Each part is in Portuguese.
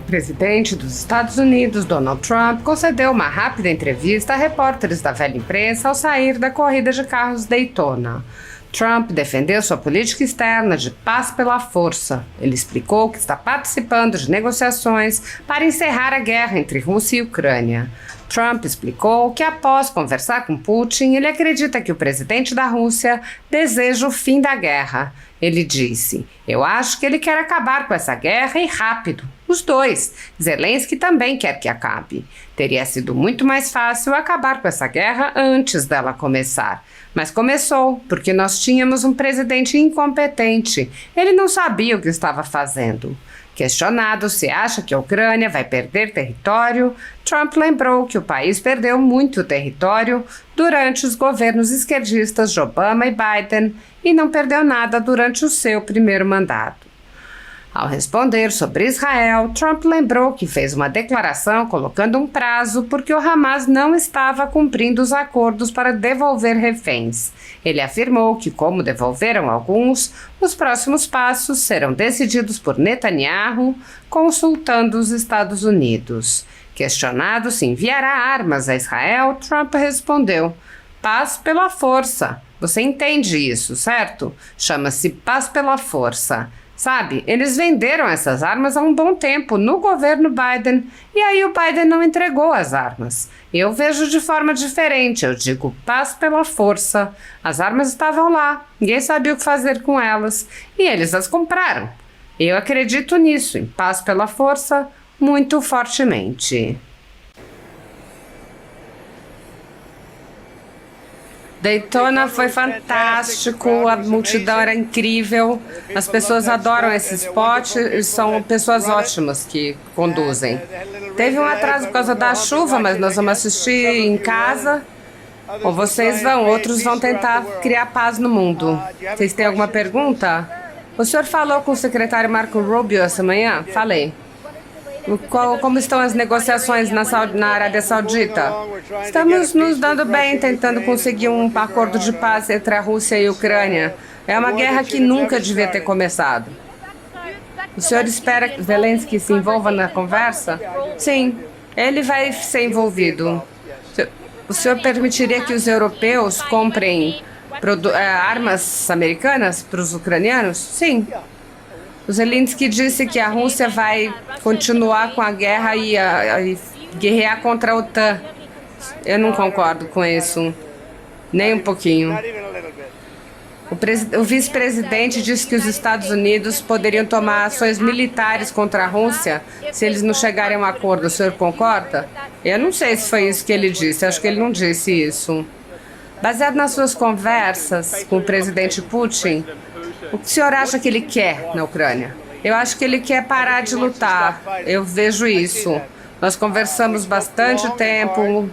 presidente dos Estados Unidos, Donald Trump, concedeu uma rápida entrevista a repórteres da velha imprensa ao sair da corrida de carros Daytona. Trump defendeu sua política externa de paz pela força. Ele explicou que está participando de negociações para encerrar a guerra entre Rússia e Ucrânia. Trump explicou que, após conversar com Putin, ele acredita que o presidente da Rússia deseja o fim da guerra. Ele disse: "Eu acho que ele quer acabar com essa guerra e rápido. Os dois. Zelensky também quer que acabe. Teria sido muito mais fácil acabar com essa guerra antes dela começar. Mas começou, porque nós tínhamos um presidente incompetente. Ele não sabia o que estava fazendo." Questionado se acha que a Ucrânia vai perder território, Trump lembrou que o país perdeu muito território durante os governos esquerdistas de Obama e Biden e não perdeu nada durante o seu primeiro mandato. Ao responder sobre Israel, Trump lembrou que fez uma declaração colocando um prazo porque o Hamas não estava cumprindo os acordos para devolver reféns. Ele afirmou que, como devolveram alguns, os próximos passos serão decididos por Netanyahu, consultando os Estados Unidos. Questionado se enviará armas a Israel, Trump respondeu: "Paz pela força. Você entende isso, certo? Chama-se paz pela força. Sabe, eles venderam essas armas há um bom tempo no governo Biden e aí o Biden não entregou as armas. Eu vejo de forma diferente, eu digo paz pela força. As armas estavam lá, ninguém sabia o que fazer com elas e eles as compraram. Eu acredito nisso, em paz pela força, muito fortemente." Daytona foi fantástico, a multidão era incrível, as pessoas adoram esse spot e são pessoas ótimas que conduzem. Teve um atraso por causa da chuva, mas nós vamos assistir em casa. Ou vocês vão, outros vão tentar criar paz no mundo. Vocês têm alguma pergunta? O senhor falou com o secretário Marco Rubio essa manhã? Falei. Como estão as negociações na Arábia Saudita? Estamos nos dando bem, tentando conseguir um acordo de paz entre a Rússia e a Ucrânia. É uma guerra que nunca devia ter começado. O senhor espera que Zelensky se envolva na conversa? Sim, ele vai ser envolvido. O senhor permitiria que os europeus comprem armas americanas para os ucranianos? Sim. O Zelensky disse que a Rússia vai continuar com a guerra e guerrear contra a OTAN. Eu não concordo com isso, nem um pouquinho. O vice-presidente disse que os Estados Unidos poderiam tomar ações militares contra a Rússia se eles não chegarem a um acordo. O senhor concorda? Eu não sei se foi isso que ele disse, acho que ele não disse isso. Baseado nas suas conversas com o presidente Putin, o que o senhor acha que ele quer na Ucrânia? Eu acho que ele quer parar de lutar. Eu vejo isso. Nós conversamos bastante tempo.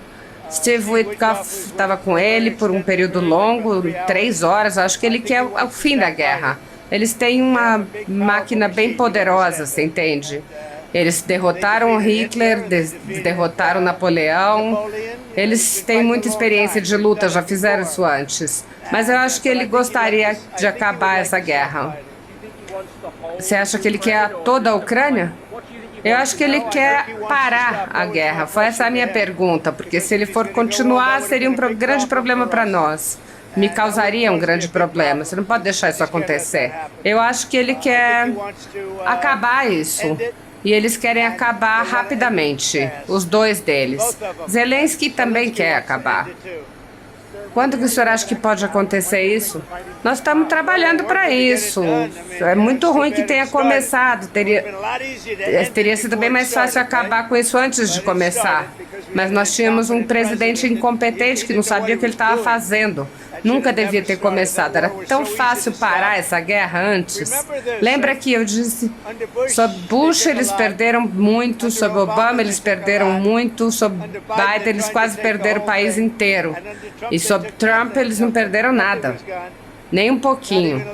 Steve Witkoff estava com ele por um período longo, 3 horas. Acho que ele quer o fim da guerra. Eles têm uma máquina bem poderosa, você entende? Eles derrotaram Hitler, derrotaram Napoleão. Eles têm muita experiência de luta, já fizeram isso antes. Mas eu acho que ele gostaria de acabar essa guerra. Você acha que ele quer toda a Ucrânia? Eu acho que ele quer parar a guerra. Foi essa a minha pergunta, porque se ele for continuar, seria um grande problema para nós. Me causaria um grande problema. Você não pode deixar isso acontecer. Eu acho que ele quer acabar isso. E eles querem acabar rapidamente, os dois deles. Zelensky também quer acabar. Quando que o senhor acha que pode acontecer isso? Nós estamos trabalhando para isso. É muito ruim que tenha começado. Teria sido bem mais fácil acabar com isso antes de começar. Mas nós tínhamos um presidente incompetente que não sabia o que ele estava fazendo. Nunca devia ter começado. Era tão fácil parar essa guerra antes. Lembra que eu disse, sob Bush eles perderam muito, sob Obama eles perderam muito, sob Biden eles quase perderam o país inteiro. E sob Trump eles não perderam nada, nem um pouquinho.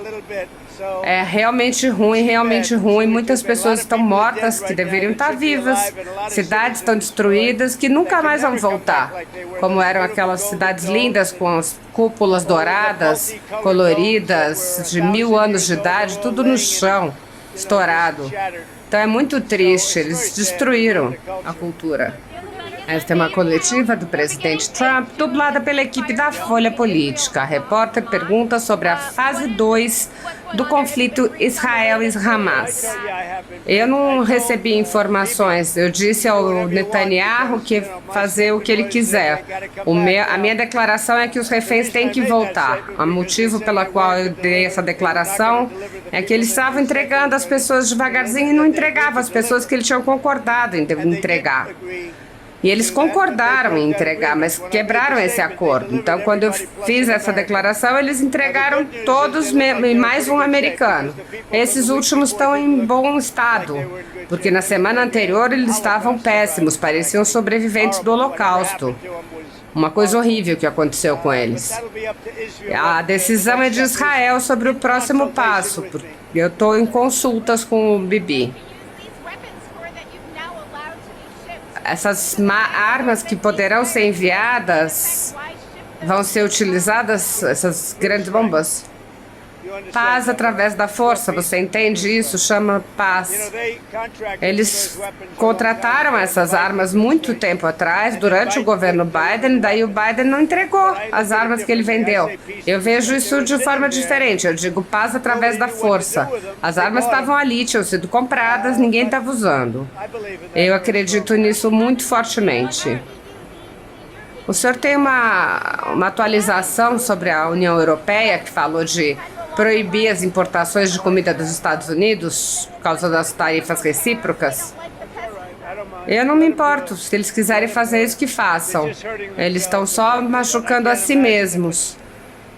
É realmente ruim. Muitas pessoas estão mortas que deveriam estar vivas. Cidades estão destruídas que nunca mais vão voltar. Como eram aquelas cidades lindas com as cúpulas douradas, coloridas, de 1000 anos de idade, tudo no chão, estourado. Então é muito triste, eles destruíram a cultura. Esta é uma coletiva do presidente Trump, dublada pela equipe da Folha Política. A repórter pergunta sobre a fase 2 do conflito Israel e Hamas. Eu não recebi informações. Eu disse ao Netanyahu que fazer o que ele quiser. A minha declaração é que os reféns têm que voltar. O motivo pelo qual eu dei essa declaração é que eles estavam entregando as pessoas devagarzinho e não entregavam as pessoas que eles tinham concordado em entregar. E eles concordaram em entregar, mas quebraram esse acordo. Então, quando eu fiz essa declaração, eles entregaram todos, mais um americano. Esses últimos estão em bom estado, porque na semana anterior eles estavam péssimos, pareciam sobreviventes do Holocausto. Uma coisa horrível que aconteceu com eles. A decisão é de Israel sobre o próximo passo, porque eu estou em consultas com o Bibi. Essas armas que poderão ser enviadas vão ser utilizadas, essas grandes bombas. Paz através da força, você entende isso? Chama paz. Eles contrataram essas armas muito tempo atrás, durante o governo Biden, daí o Biden não entregou as armas que ele vendeu. Eu vejo isso de forma diferente, eu digo paz através da força. As armas estavam ali, tinham sido compradas, ninguém estava usando. Eu acredito nisso muito fortemente. O senhor tem uma atualização sobre a União Europeia, que falou de proibir as importações de comida dos Estados Unidos por causa das tarifas recíprocas? Eu não me importo. Se eles quiserem fazer isso, que façam. Eles estão só machucando a si mesmos.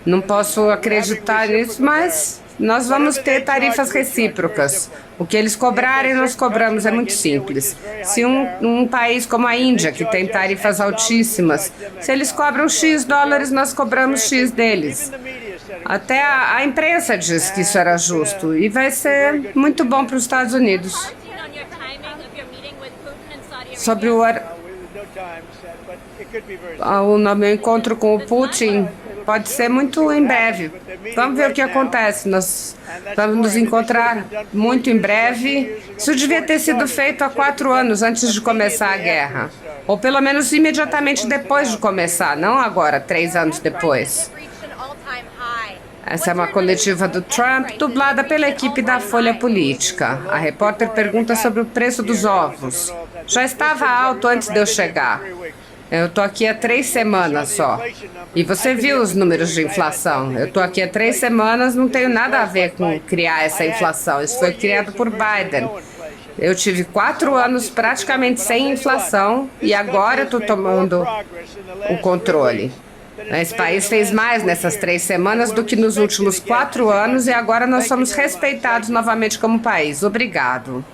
Não posso acreditar nisso, mas nós vamos ter tarifas recíprocas. O que eles cobrarem, nós cobramos. É muito simples. Se um país como a Índia, que tem tarifas altíssimas, se eles cobram X dólares, nós cobramos X deles. Até a imprensa diz que isso era justo. E vai ser muito bom para os Estados Unidos. Sobre o meu encontro com o Putin, pode ser muito em breve. Vamos ver o que acontece. Nós vamos nos encontrar muito em breve. Isso devia ter sido feito há 4 anos antes de começar a guerra. Ou pelo menos imediatamente depois de começar, não agora, 3 anos depois. Essa é uma coletiva do Trump, dublada pela equipe da Folha Política. A repórter pergunta sobre o preço dos ovos. Já estava alto antes de eu chegar. Eu estou aqui há 3 semanas só. E você viu os números de inflação. Eu estou aqui há 3 semanas, não tenho nada a ver com criar essa inflação. Isso foi criado por Biden. Eu tive 4 anos praticamente sem inflação e agora eu estou tomando o controle. Esse país fez mais nessas 3 semanas do que nos últimos 4 anos e agora nós somos respeitados novamente como país. Obrigado.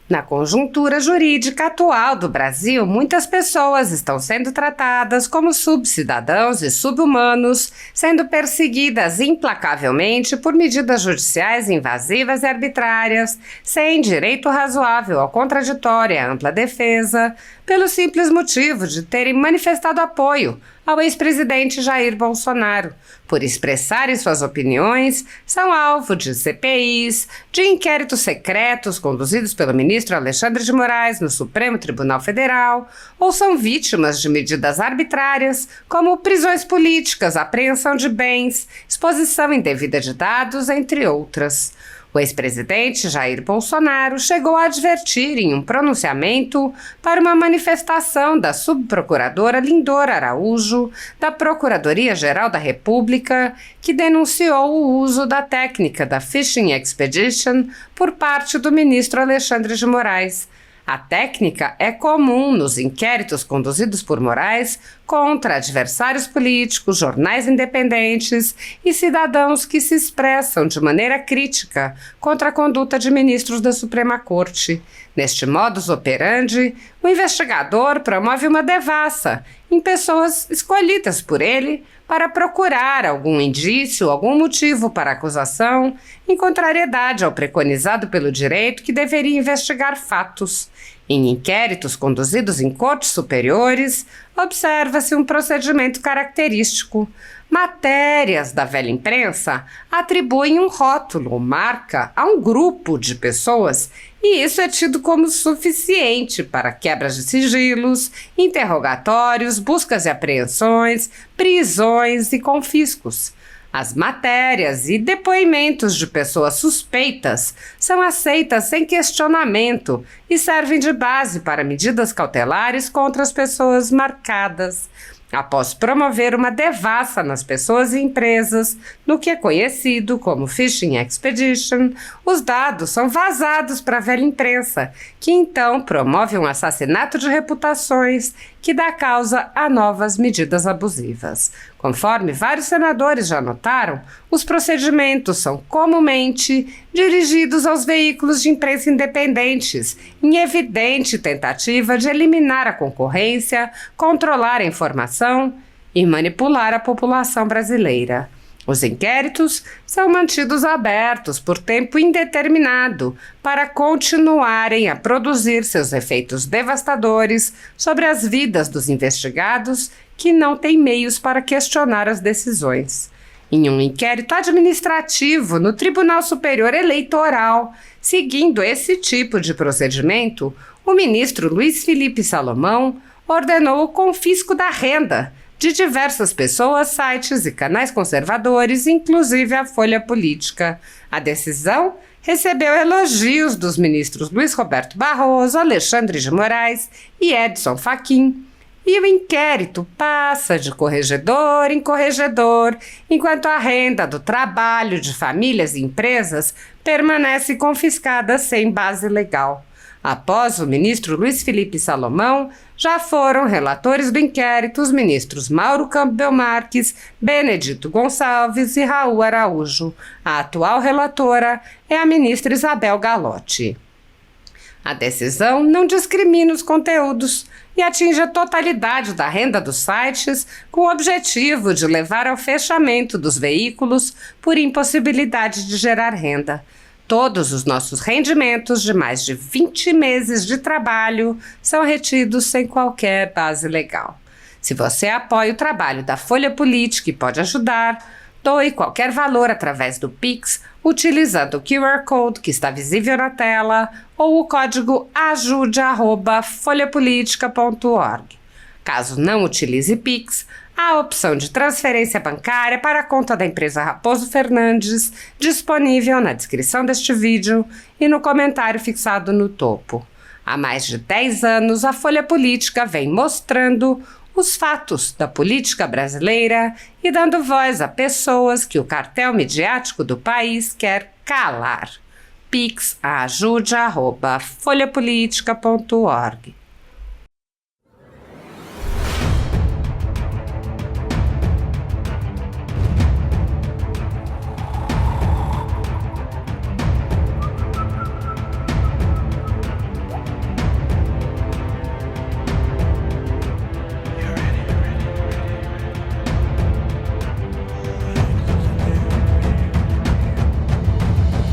Na conjuntura jurídica atual do Brasil, muitas pessoas estão sendo tratadas como subcidadãos e subhumanos, sendo perseguidas implacavelmente por medidas judiciais invasivas e arbitrárias, sem direito razoável ao contraditório e à ampla defesa, pelo simples motivo de terem manifestado apoio ao ex-presidente Jair Bolsonaro, por expressarem suas opiniões, são alvo de CPIs, de inquéritos secretos conduzidos pelo ministro Alexandre de Moraes no Supremo Tribunal Federal, ou são vítimas de medidas arbitrárias, como prisões políticas, apreensão de bens, exposição indevida de dados, entre outras. O ex-presidente Jair Bolsonaro chegou a advertir em um pronunciamento para uma manifestação da subprocuradora Lindor Araújo, da Procuradoria-Geral da República, que denunciou o uso da técnica da Fishing Expedition por parte do ministro Alexandre de Moraes. A técnica é comum nos inquéritos conduzidos por Moraes contra adversários políticos, jornais independentes e cidadãos que se expressam de maneira crítica contra a conduta de ministros da Suprema Corte. Neste modus operandi, o investigador promove uma devassa em pessoas escolhidas por ele para procurar algum indício, algum motivo para a acusação, em contrariedade ao preconizado pelo direito que deveria investigar fatos. Em inquéritos conduzidos em cortes superiores, observa-se um procedimento característico. Matérias da velha imprensa atribuem um rótulo ou marca a um grupo de pessoas e isso é tido como suficiente para quebras de sigilos, interrogatórios, buscas e apreensões, prisões e confiscos. As matérias e depoimentos de pessoas suspeitas são aceitas sem questionamento e servem de base para medidas cautelares contra as pessoas marcadas. Após promover uma devassa nas pessoas e empresas, no que é conhecido como Phishing Expedition, os dados são vazados para a velha imprensa, que então promove um assassinato de reputações que dá causa a novas medidas abusivas. Conforme vários senadores já notaram, os procedimentos são comumente dirigidos aos veículos de imprensa independentes, em evidente tentativa de eliminar a concorrência, controlar a informação e manipular a população brasileira. Os inquéritos são mantidos abertos por tempo indeterminado para continuarem a produzir seus efeitos devastadores sobre as vidas dos investigados que não têm meios para questionar as decisões. Em um inquérito administrativo no Tribunal Superior Eleitoral, seguindo esse tipo de procedimento, o ministro Luiz Felipe Salomão ordenou o confisco da renda de diversas pessoas, sites e canais conservadores, inclusive a Folha Política. A decisão recebeu elogios dos ministros Luiz Roberto Barroso, Alexandre de Moraes e Edson Fachin. E o inquérito passa de corregedor em corregedor, enquanto a renda do trabalho de famílias e empresas permanece confiscada sem base legal. Após o ministro Luiz Felipe Salomão, já foram relatores do inquérito os ministros Mauro Campbell Marques, Benedito Gonçalves e Raul Araújo. A atual relatora é a ministra Isabel Galotti. A decisão não discrimina os conteúdos e atinge a totalidade da renda dos sites com o objetivo de levar ao fechamento dos veículos por impossibilidade de gerar renda. Todos os nossos rendimentos de mais de 20 meses de trabalho são retidos sem qualquer base legal. Se você apoia o trabalho da Folha Política e pode ajudar, doe qualquer valor através do Pix, utilizando o QR Code que está visível na tela ou o código ajude@folhapolitica.org. Caso não utilize Pix, há a opção de transferência bancária para a conta da empresa Raposo Fernandes, disponível na descrição deste vídeo e no comentário fixado no topo. Há mais de 10 anos, a Folha Política vem mostrando os fatos da política brasileira e dando voz a pessoas que o cartel midiático do país quer calar. Pix ajude@folhapolitica.org